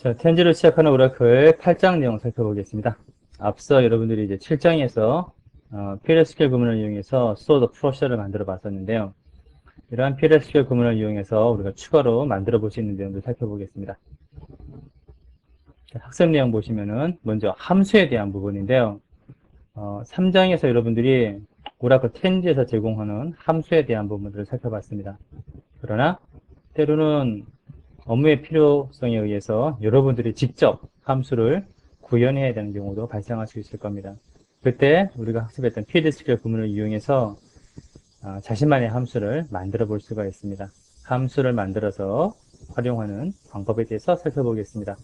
자, 텐지로 시작하는 오라클 8장 내용 살펴보겠습니다. 앞서 여러분들이 이제 7장에서 PLSQL 구문을 이용해서 stored procedure 만들어 봤었는데요. 이러한 PLSQL 구문을 이용해서 우리가 추가로 만들어 볼 수 있는 내용도 살펴보겠습니다. 자, 학습 내용 보시면은 먼저 함수에 대한 부분인데요. 3장에서 여러분들이 오라클 텐지에서 제공하는 함수에 대한 부분들을 살펴봤습니다. 그러나 때로는 업무의 필요성에 의해서 여러분들이 직접 함수를 구현해야 되는 경우도 발생할 수 있을 겁니다. 그때 우리가 학습했던 PLSQL 구문을 이용해서 자신만의 함수를 만들어 볼 수가 있습니다. 함수를 만들어서 활용하는 방법에 대해서 살펴보겠습니다.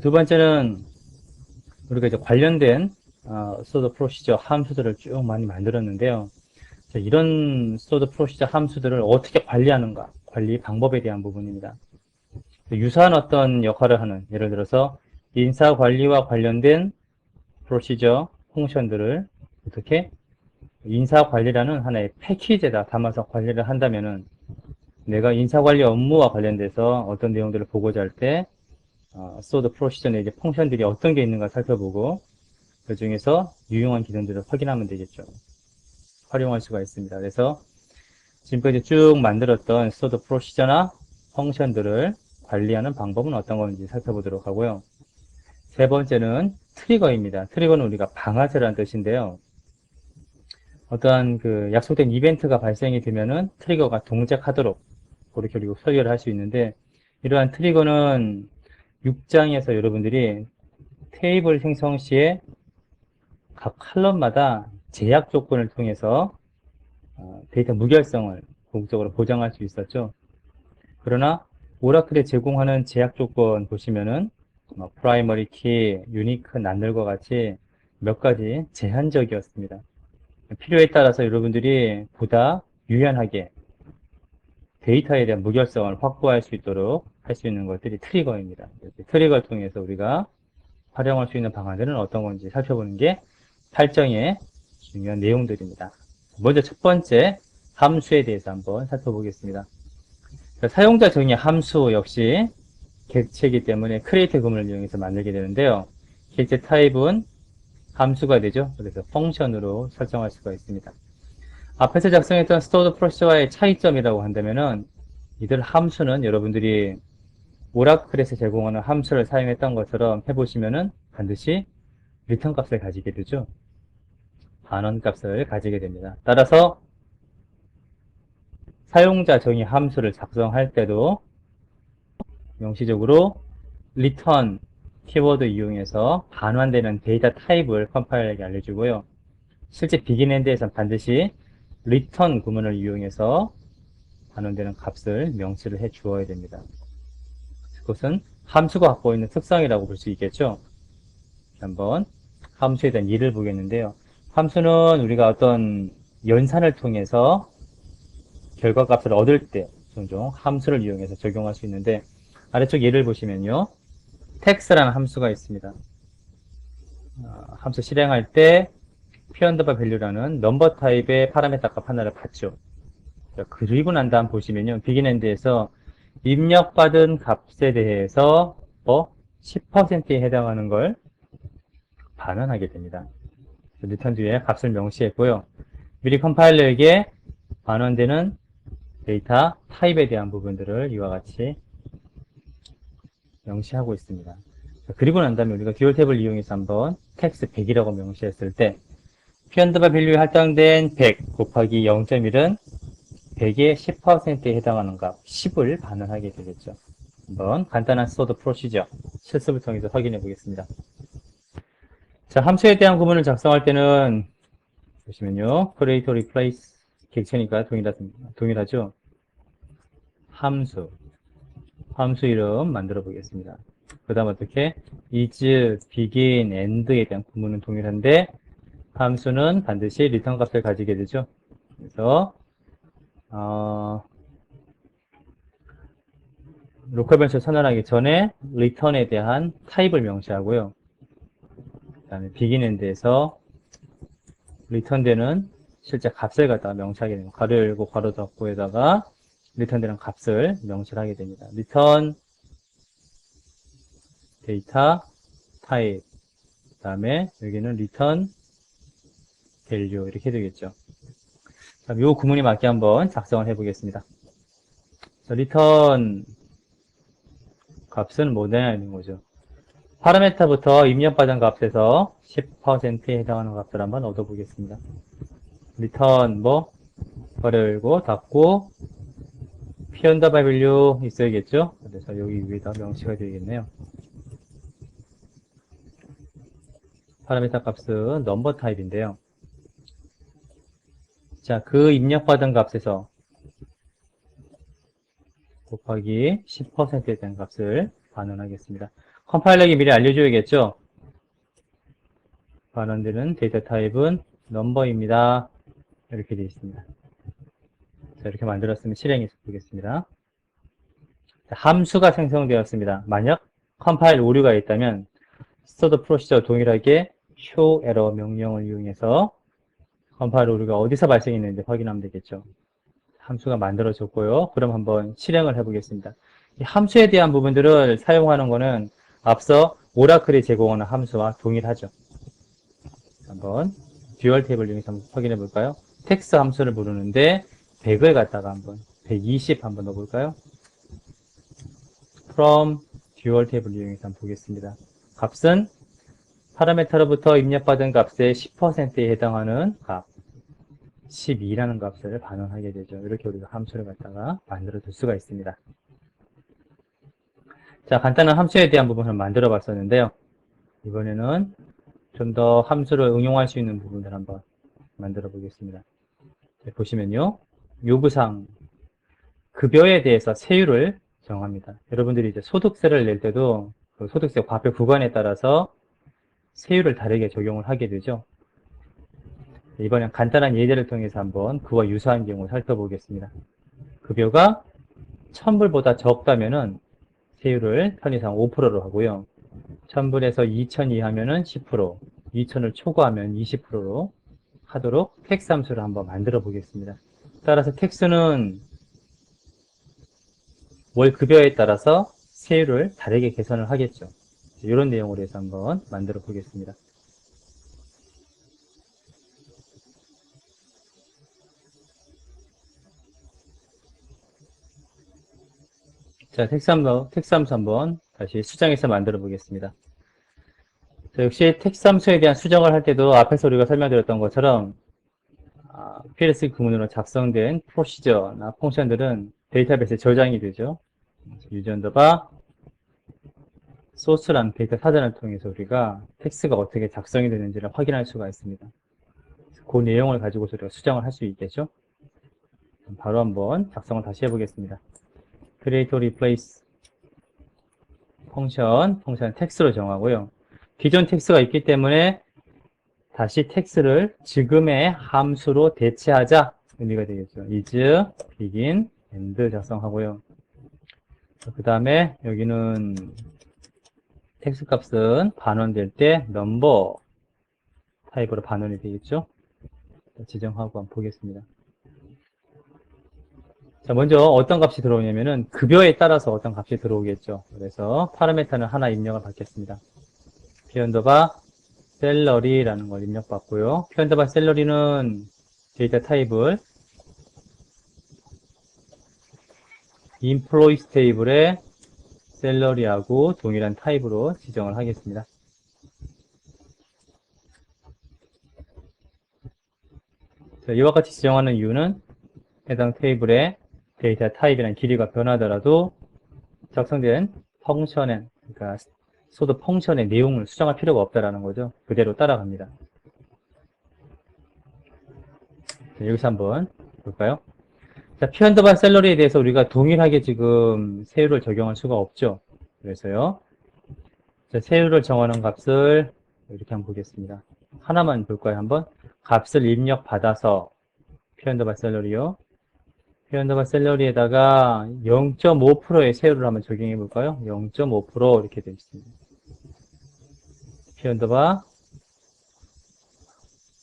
두 번째는 우리가 이제 관련된 stored procedure 함수들을 쭉 많이 만들었는데요. 자, 이런 stored procedure 함수들을 어떻게 관리하는가, 관리 방법에 대한 부분입니다. 유사한 어떤 역할을 하는, 예를 들어서 인사 관리와 관련된 프로시저 펑션들을 어떻게 인사 관리라는 하나의 패키지에다 담아서 관리를 한다면은 내가 인사 관리 업무와 관련돼서 어떤 내용들을 보고자 할 때 stored procedure 내에 펑션들이 어떤 게 있는가 살펴보고 그 중에서 유용한 기능들을 확인하면 되겠죠. 활용할 수가 있습니다. 그래서 지금까지 쭉 만들었던 stored procedure나 펑션들을 관리하는 방법은 어떤 건지 살펴보도록 하고요. 세 번째는 트리거입니다. 트리거는 우리가 방아쇠라는 뜻인데요. 어떠한 그 약속된 이벤트가 발생이 되면은 트리거가 동작하도록 그렇게 그리고 설계를 할 수 있는데, 이러한 트리거는 6장에서 여러분들이 테이블 생성 시에 각 칼럼마다 제약 조건을 통해서 데이터 무결성을 궁극적으로 보장할 수 있었죠. 그러나 오라클에 제공하는 제약 조건 보시면은 프라이머리 키, 유니크, 난널과 같이 몇 가지 제한적이었습니다. 필요에 따라서 여러분들이 보다 유연하게 데이터에 대한 무결성을 확보할 수 있도록 할 수 있는 것들이 트리거입니다. 트리거를 통해서 우리가 활용할 수 있는 방안들은 어떤 건지 살펴보는 게 8장의 중요한 내용들입니다. 먼저 첫 번째 함수에 대해서 한번 살펴보겠습니다. 사용자 정의 함수 역시 객체이기 때문에 create 구문을 이용해서 만들게 되는데요. 객체 타입은 함수가 되죠. 그래서 펑션으로 설정할 수가 있습니다. 앞에서 작성했던 stored procedure와의 차이점이라고 한다면은 이들 함수는 여러분들이 오라클에서 제공하는 함수를 사용했던 것처럼 해보시면은 반드시 리턴 값을 가지게 되죠. 반원 값을 가지게 됩니다. 따라서 사용자 정의 함수를 작성할 때도 명시적으로 return 키워드 이용해서 반환되는 데이터 타입을 컴파일러에게 알려주고요. 실제 비긴엔드에서는 반드시 return 구문을 이용해서 반환되는 값을 명시를 해 주어야 됩니다. 그것은 함수가 갖고 있는 특성이라고 볼 수 있겠죠. 한번 함수에 대한 예를 보겠는데요. 함수는 우리가 어떤 연산을 통해서 결과값을 얻을 때 종종 함수를 이용해서 적용할 수 있는데, 아래쪽 예를 보시면요. text라는 함수가 있습니다. 함수 실행할 때 p_value value라는 넘버 타입의 파라미터 값 하나를 받죠. 그리고 난 다음 보시면요. 비긴엔드에서 입력받은 값에 대해서 10%에 해당하는 걸 반환하게 됩니다. 리턴 뒤에 값을 명시했고요. 미리 컴파일러에게 반환되는 데이터 타입에 대한 부분들을 이와 같이 명시하고 있습니다. 그리고 난 다음에 우리가 듀얼 탭을 이용해서 한번 text 100이라고 명시했을 때 p_value 할당된 100 곱하기 0.1은 100의 10%에 해당하는 값 10을 반환하게 되겠죠. 한번 간단한 stored procedure 실습을 통해서 확인해 보겠습니다. 자, 함수에 대한 구문을 작성할 때는 보시면요. create, replace 객체니까 동일하죠. 함수 이름 만들어 보겠습니다. 그 다음 어떻게 is, begin, end에 대한 구문은 동일한데 함수는 반드시 return 값을 가지게 되죠. 그래서 로컬 변수 선언하기 전에 return에 대한 타입을 명시하고요. 그 다음에 begin, end에서 return되는 실제 값을 갖다가 명시하게 됩니다. 괄호 열고 괄호 닫고에다가 return되는 값을 명시하게 됩니다. return 데이터 타입, 그 다음에 여기는 return value 이렇게 되겠죠. 그럼 이 구문에 맞게 한번 작성을 해보겠습니다. return 값은 뭐 되냐는 거죠. 파라메터부터 입력받은 값에서 10%에 해당하는 값을 한번 얻어보겠습니다. return 뭐 괄호 열고 닫고 p 언더바 value 있어야겠죠. 그래서 여기 위에다 명시가 되겠네요. 파라미터 값은 넘버 타입인데요. 자, 그 입력받은 값에서 곱하기 10%에 대한 값을 반원하겠습니다. 컴파일러에게 미리 알려줘야겠죠. 반원되는 데이터 타입은 넘버입니다. 이렇게 되어 있습니다. 자, 이렇게 만들었으면 실행해서 보겠습니다. 자, 함수가 생성되었습니다. 만약 컴파일 오류가 있다면 stored procedure 동일하게 show error 명령을 이용해서 컴파일 오류가 어디서 발생했는지 확인하면 되겠죠. 함수가 만들어졌고요. 그럼 한번 실행을 해보겠습니다. 이 함수에 대한 부분들을 사용하는 것은 앞서 오라클이 제공하는 함수와 동일하죠. 한번 듀얼 탭을 이용해서 한번 확인해 볼까요? 텍스트 함수를 부르는데 100을 갖다가 한번 120 한번 넣어볼까요? from 듀얼 탭을 이용해서 한번 보겠습니다. 값은 파라메터로부터 입력받은 값의 10%에 해당하는 값 12라는 값을 반원하게 되죠. 이렇게 우리가 함수를 갖다가 만들어 둘 수가 있습니다. 자, 간단한 함수에 대한 부분을 만들어 봤었는데요. 이번에는 좀 더 함수를 응용할 수 있는 부분을 한번 만들어 보겠습니다. 자, 보시면요. 요구사항 급여에 대해서 세율을 정합니다. 여러분들이 이제 소득세를 낼 때도 그 소득세 과표 구간에 따라서 세율을 다르게 적용을 하게 되죠. 이번엔 간단한 예제를 통해서 한번 그와 유사한 경우 살펴보겠습니다. 급여가 1000불보다 적다면은 세율을 편의상 5%로 하고요. 1000불에서 2000 이하면은 10%, 2000을 초과하면 20%로 하도록 텍스 함수를 한번 만들어 보겠습니다. 따라서 텍스는 월 급여에 따라서 세율을 다르게 계산을 하겠죠. 이런 내용으로 해서 한번 만들어 보겠습니다. 자, 텍스 함수 한번 다시 수정해서 만들어 보겠습니다. 자, 역시 텍스 함수에 대한 수정을 할 때도 앞에서 우리가 설명드렸던 것처럼 PLSQ 구문으로 작성된 프로시저나 펑션들은 데이터베이스에 저장이 되죠. 유저 언더바 소스라는 데이터 사전을 통해서 우리가 텍스트가 어떻게 작성이 되는지를 확인할 수가 있습니다. 그 내용을 가지고서 우리가 수정을 할 수 있겠죠. 바로 한번 작성을 다시 해보겠습니다. create replace 펑션 텍스트로 정하고요. 기존 텍스트가 있기 때문에 다시 텍스트를 지금의 함수로 대체하자 의미가 되겠죠. is, begin, end 작성하고요. 그 다음에 여기는 텍스트 값은 반원될 때 number 타입으로 반원이 되겠죠. 지정하고 한번 보겠습니다. 자, 먼저 어떤 값이 들어오냐면은 급여에 따라서 어떤 값이 들어오겠죠. 그래서 파라메터는 하나 입력을 받겠습니다. p 언더바 셀러리라는 걸 입력받고요. p 언더바 셀러리는 데이터 타입을 employees 테이블에 셀러리하고 동일한 타입으로 지정을 하겠습니다. 자, 이와 같이 지정하는 이유는 해당 테이블의 데이터 타입이란 길이가 변하더라도 작성된 펑션의, 그러니까 소드 펑션의 내용을 수정할 필요가 없다라는 거죠. 그대로 따라갑니다. 자, 여기서 한번 볼까요? 자, p 언더바 셀러리에 대해서 우리가 동일하게 지금 세율을 적용할 수가 없죠. 그래서요. 자, 세율을 정하는 값을 이렇게 한번 보겠습니다. 하나만 볼까요? 한번 값을 입력받아서 p 언더바 셀러리요. p 언더바 셀러리에다가 0.5%의 세율을 한번 적용해 볼까요? 0.5% 이렇게 되어 있습니다. p 언더바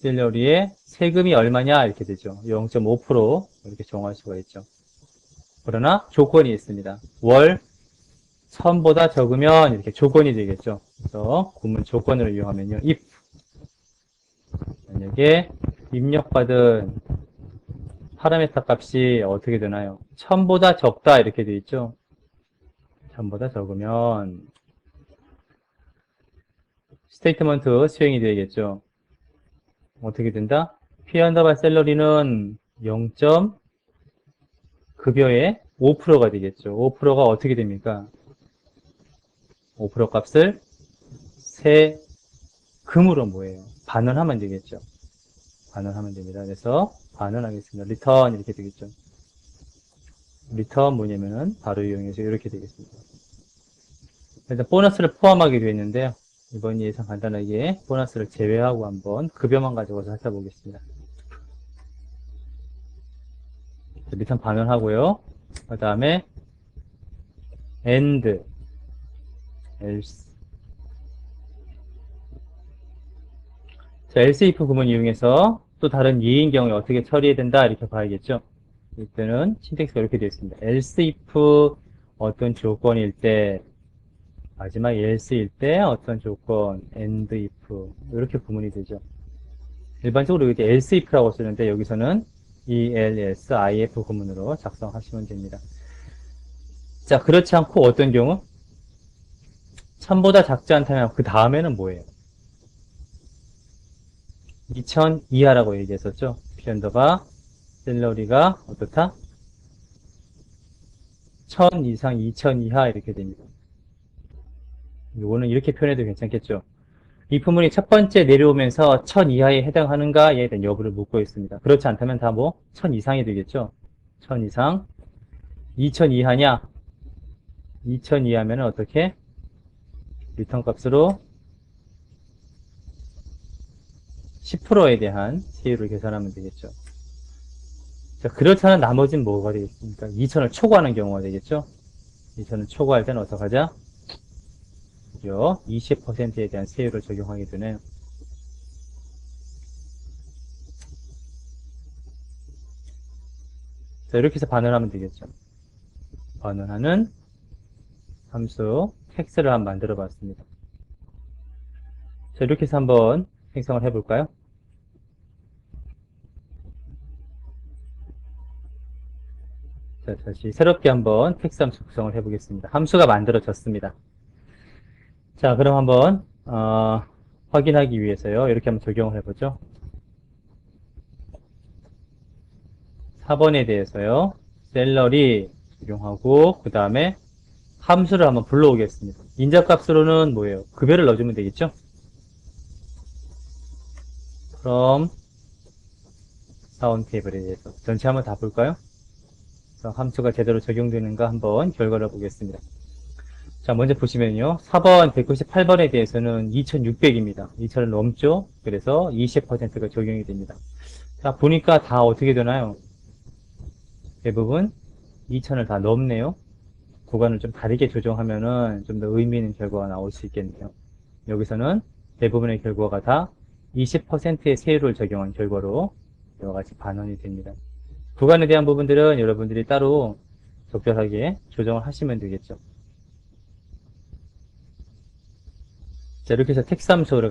셀러리에 세금이 얼마냐 이렇게 되죠. 0.5% 이렇게 정할 수가 있죠. 그러나 조건이 있습니다. 월 1000보다 적으면 이렇게 조건이 되겠죠. 그래서 구문 조건을 이용하면요. if 만약에 입력받은 파라미터 값이 어떻게 되나요? 1000보다 적다 이렇게 되어 있죠. 1000보다 적으면 스테이트먼트 수행이 되겠죠. 어떻게 된다? P 언더바 셀러리는 0. 급여의 5%가 되겠죠. 5%가 어떻게 됩니까? 5% 값을 세금으로 뭐예요? 반환하면 되겠죠. 반환하면 됩니다. 그래서 반환하겠습니다. 리턴 이렇게 되겠죠. 리턴 뭐냐면은 바로 이용해서 이렇게 되겠습니다. 일단 보너스를 포함하게 되어 있는데요. 이번 예상 간단하게 보너스를 제외하고 한번 급여만 가지고 살펴보겠습니다. 리턴 반환하고요. 그 다음에 and else. 자, else if 구문 이용해서 또 다른 예인 경우에 어떻게 처리해야 된다 이렇게 봐야겠죠. 이때는 신텍스가 이렇게 되어 있습니다. else if 어떤 조건일 때, 마지막 else일 때 어떤 조건, and if 이렇게 구문이 되죠. 일반적으로 여기 else if라고 쓰는데 여기서는 ELS, IF 구문으로 작성하시면 됩니다. 자, 그렇지 않고 어떤 경우? 1000보다 작지 않다면 그 다음에는 뭐예요? 2000 이하라고 얘기했었죠. 피언더가 셀러리가 어떻다? 1000 이상 2000 이하 이렇게 됩니다. 이거는 이렇게 표현해도 괜찮겠죠. 이 부분이 첫 번째 내려오면서 1000 이하에 해당하는가에 대한 여부를 묻고 있습니다. 그렇지 않다면 다 뭐 1000 이상이 되겠죠. 1000 이상 2000 이하냐? 2000 이하면 어떻게? 리턴 값으로 10%에 대한 세율을 계산하면 되겠죠. 자, 그렇지 않은 나머지는 뭐가 되겠습니까? 2000을 초과하는 경우가 되겠죠. 2000을 초과할 때는 어떻게 하자? 20%에 대한 세율을 적용하게 되네요. 자, 이렇게 해서 반환하면 되겠죠. 반환하는 함수 텍스를 한번 만들어 봤습니다. 자, 이렇게 해서 한번 생성을 해볼까요? 자, 다시 새롭게 한번 텍스 함수 구성을 해보겠습니다. 함수가 만들어졌습니다. 자, 그럼 한번 확인하기 위해서요. 이렇게 한번 적용을 해보죠. 4번에 대해서요. 셀러리 적용하고 그 다음에 함수를 한번 불러오겠습니다. 인자값으로는 뭐예요? 급여를 넣어주면 되겠죠? 그럼 사원 테이블에 대해서 전체 한번 다 볼까요? 함수가 제대로 적용되는가 한번 결과를 보겠습니다. 자, 먼저 보시면요. 4번 198번에 대해서는 2600입니다. 2000을 넘죠? 그래서 20%가 적용이 됩니다. 자, 보니까 다 어떻게 되나요? 대부분 2000을 다 넘네요. 구간을 좀 다르게 조정하면은 좀 더 의미 있는 결과가 나올 수 있겠네요. 여기서는 대부분의 결과가 다 20%의 세율을 적용한 결과로 이와 같이 반환이 됩니다. 구간에 대한 부분들은 여러분들이 따로 적절하게 조정을 하시면 되겠죠. 자, 이렇게 해서 텍스 함수를